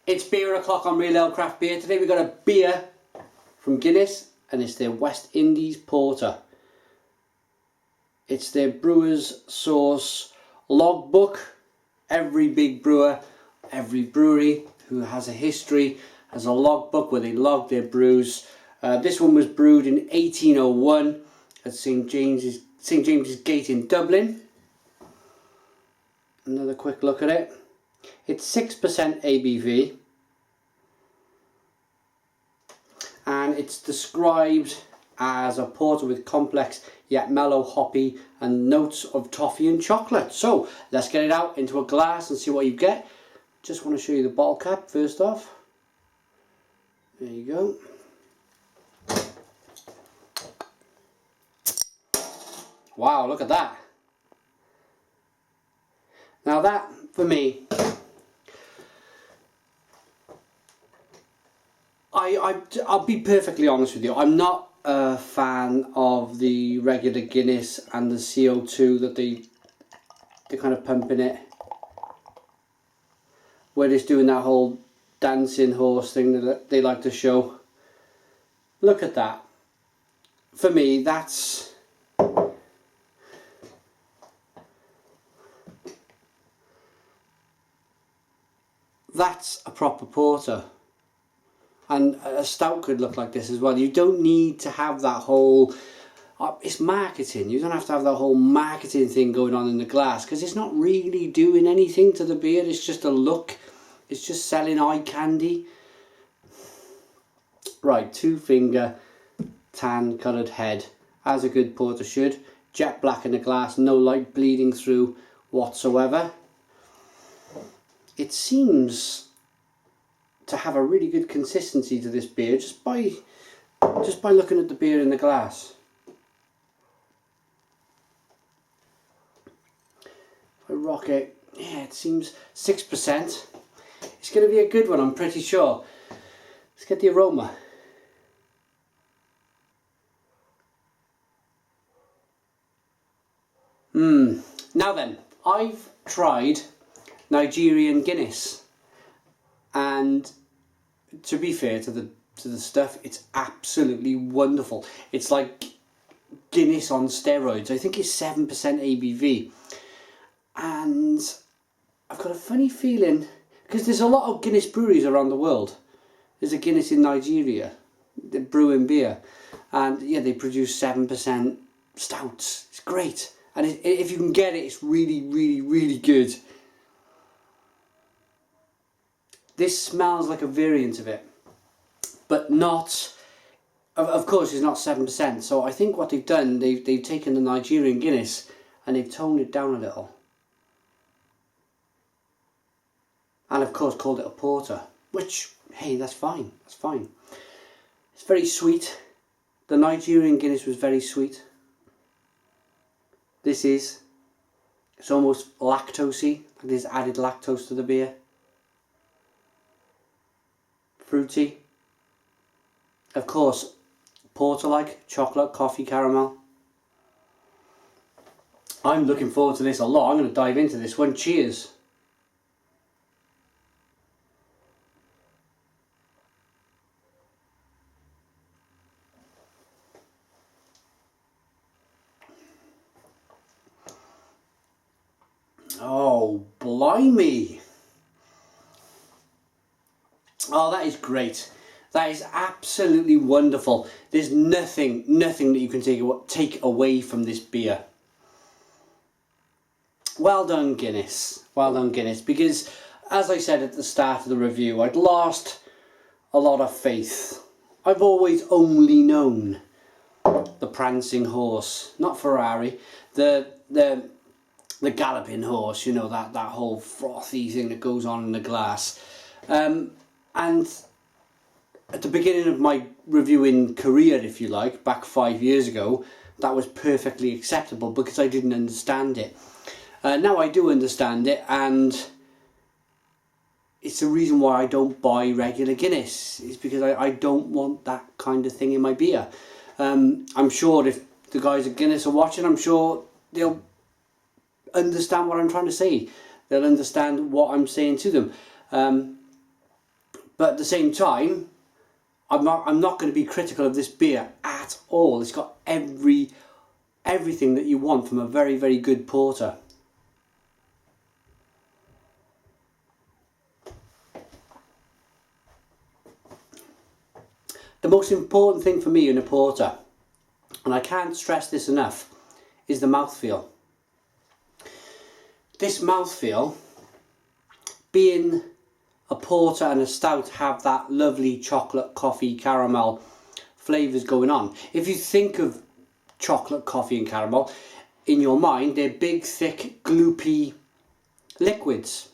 It's beer o'clock on Real Ale Craft Beer. Today we've got a beer from Guinness and it's their West Indies Porter. It's their Brewer's Source logbook. Every big brewer, every brewery who has a history has a logbook where they log their brews. This one was brewed in 1801 at St James's Gate in Dublin. Another quick look at it. It's 6% ABV and it's described as a porter with complex yet mellow hoppy and notes of toffee and chocolate. So let's get it out into a glass and see what you get. Just want to show you the bottle cap first off. There you go. Wow, look at that. Now that, for me, I'll be perfectly honest with you, I'm not a fan of the regular Guinness and the CO2 that they kind of pump in it, where it's doing that whole dancing horse thing that they like to show. Look at that. For me, that's a proper porter. And a stout could look like this as well. You don't need to have that whole, it's marketing. You don't have to have that whole marketing thing going on in the glass, because it's not really doing anything to the beer. It's just a look. It's just selling eye candy. Right, 2-finger tan coloured head, as a good porter should. Jet black in the glass, no light bleeding through whatsoever. It seems to have a really good consistency to this beer just by looking at the beer in the glass. If I rock it, yeah, it seems 6%. It's going to be a good one, I'm pretty sure. Let's get the aroma. Now then, I've tried Nigerian Guinness, and to be fair to the stuff, it's absolutely wonderful. It's like Guinness on steroids. I think it's 7% ABV, and I've got a funny feeling, because there's a lot of Guinness breweries around the world. There's a Guinness in Nigeria, they're brewing beer, and yeah, they produce 7% stouts. It's great, and if you can get it, it's really, really, really good. This smells like a variant of it, but not, of course it's not 7%, so I think what they've done, they've taken the Nigerian Guinness and they've toned it down a little. And of course called it a porter, which, hey, that's fine, that's fine. It's very sweet. The Nigerian Guinness was very sweet. This is, it's almost lactosey, like there's added lactose to the beer. Fruity. Of course, porter-like, chocolate, coffee, caramel. I'm looking forward to this a lot. I'm going to dive into this one. Cheers. Oh, blimey. Oh, that is great. That is absolutely wonderful. There's nothing that you can take away from this beer. Well done, Guinness. Well done, Guinness. Because, as I said at the start of the review, I'd lost a lot of faith. I've always only known the prancing horse, not Ferrari, the galloping horse. You know, that whole frothy thing that goes on in the glass. And at the beginning of my reviewing career, if you like, back 5 years ago, that was perfectly acceptable because I didn't understand it. Now I do understand it, and it's the reason why I don't buy regular Guinness. It's because I don't want that kind of thing in my beer. I'm sure if the guys at Guinness are watching, I'm sure they'll understand what I'm trying to say. They'll understand what I'm saying to them. But at the same time, I'm not going to be critical of this beer at all. It's got everything that you want from a very, very good porter. The most important thing for me in a porter, and I can't stress this enough, is the mouthfeel. This mouthfeel, being a porter and a stout have that lovely chocolate, coffee, caramel flavours going on. If you think of chocolate, coffee and caramel, in your mind they're big, thick, gloopy liquids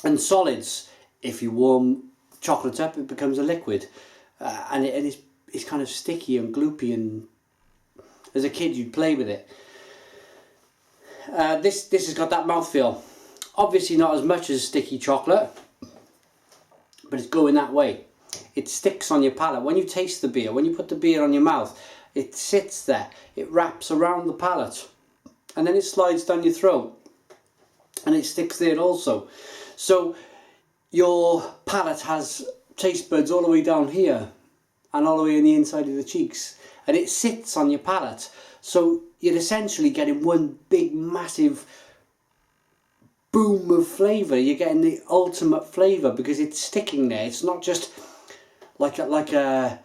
and solids. If you warm chocolate up, it becomes a liquid. And it's kind of sticky and gloopy, and as a kid you'd play with it. This has got that mouthfeel. Obviously not as much as sticky chocolate, but it's going that way. It sticks on your palate. When you taste the beer, when you put the beer on your mouth, it sits there. It wraps around the palate, and then it slides down your throat, and it sticks there also. So your palate has taste buds all the way down here and all the way on the inside of the cheeks, and it sits on your palate. So you're essentially getting one big massive boom of flavour. You're getting the ultimate flavour because it's sticking there. It's not just like a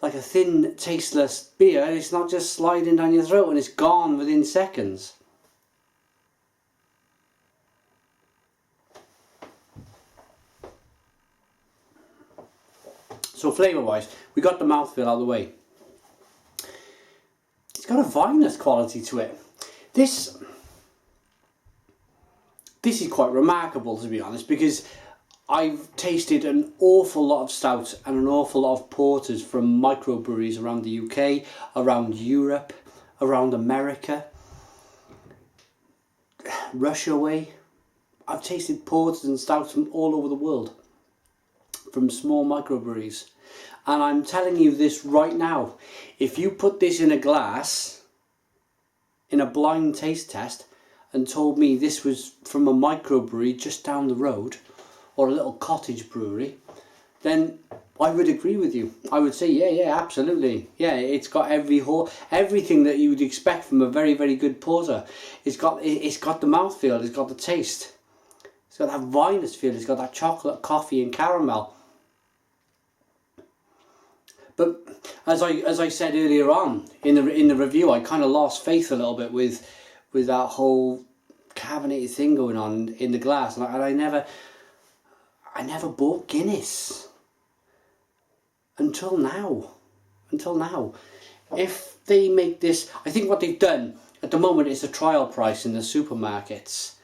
thin tasteless beer. It's not just sliding down your throat and it's gone within seconds. So flavour wise, we got the mouthfeel out of the way. It's got a vinous quality to it. This is quite remarkable, to be honest, because I've tasted an awful lot of stouts and an awful lot of porters from microbreweries around the UK, around Europe, around America, Russia way. I've tasted porters and stouts from all over the world, from small microbreweries. And I'm telling you this right now, if you put this in a glass, in a blind taste test, and told me this was from a microbrewery just down the road, or a little cottage brewery, then I would agree with you. I would say, yeah, absolutely. Yeah, it's got everything that you would expect from a very, very good porter. It's got the mouthfeel, it's got the taste. It's got that vinous feel, it's got that chocolate, coffee and caramel. But as I said earlier on in the review, I kind of lost faith a little bit with that whole carbonated thing going on in the glass, and I never bought Guinness until now. If they make this, I think what they've done at the moment is a trial price in the supermarkets.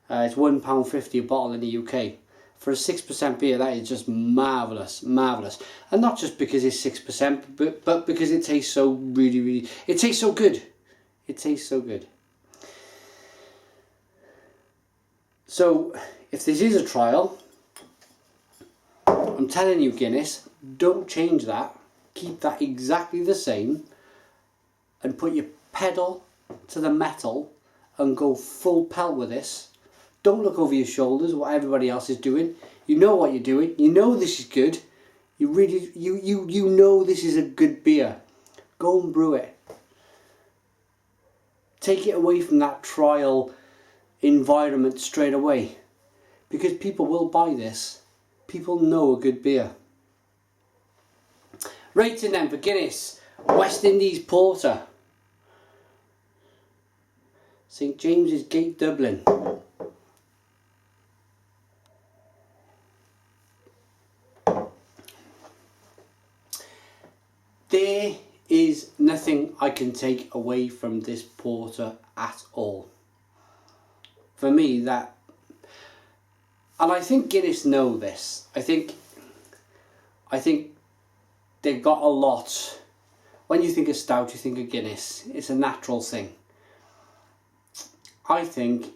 It's £1.50 a bottle in the UK. For a 6% beer, that is just marvellous. And not just because it's 6%, but because it tastes so really, it tastes so good. So, if this is a trial, I'm telling you, Guinness, don't change that. Keep that exactly the same and put your pedal to the metal and go full pelt with this. Don't look over your shoulders what everybody else is doing. You know what you're doing. You know this is good. You know this is a good beer. Go and brew it. Take it away from that trial environment straight away, because people will buy this. People know a good beer. Rating then for Guinness West Indies Porter, St James's Gate, Dublin. There is nothing I can take away from this porter at all. For me, and I think Guinness know this. I think they've got a lot. When you think of stout, you think of Guinness. It's a natural thing. I think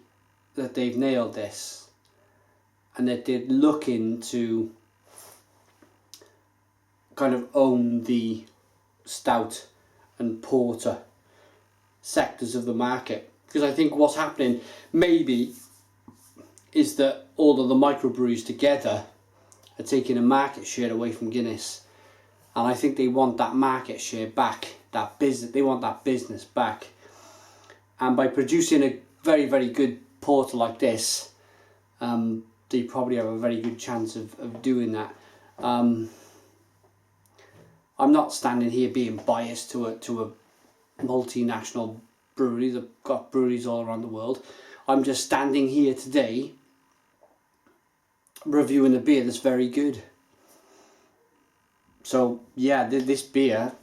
that they've nailed this, and that they're looking to kind of own the stout and porter sectors of the market. Because I think what's happening maybe is that all of the microbreweries together are taking a market share away from Guinness, and I think they want that market share back, that business. They want that business back, and by producing a very, very good porter like this, they probably have a very good chance of doing that. I'm not standing here being biased to a multinational brewery that got breweries all around the world. I'm just standing here today reviewing a beer that's very good. So yeah, this beer,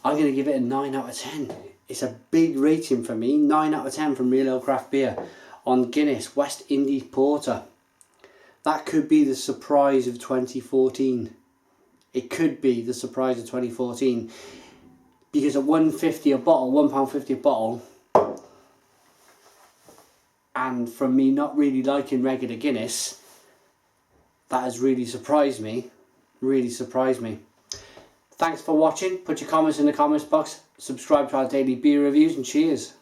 I'm going to give it a 9 out of 10. It's a big rating for me. 9 out of 10 from Real Ale Craft Beer on Guinness West Indies Porter. That could be the surprise of 2014. It could be the surprise of 2014. Because at £1.50 a bottle, £1.50 a bottle, and from me not really liking regular Guinness, that has really surprised me. Really surprised me. Thanks for watching. Put your comments in the comments box. Subscribe to our daily beer reviews, and cheers.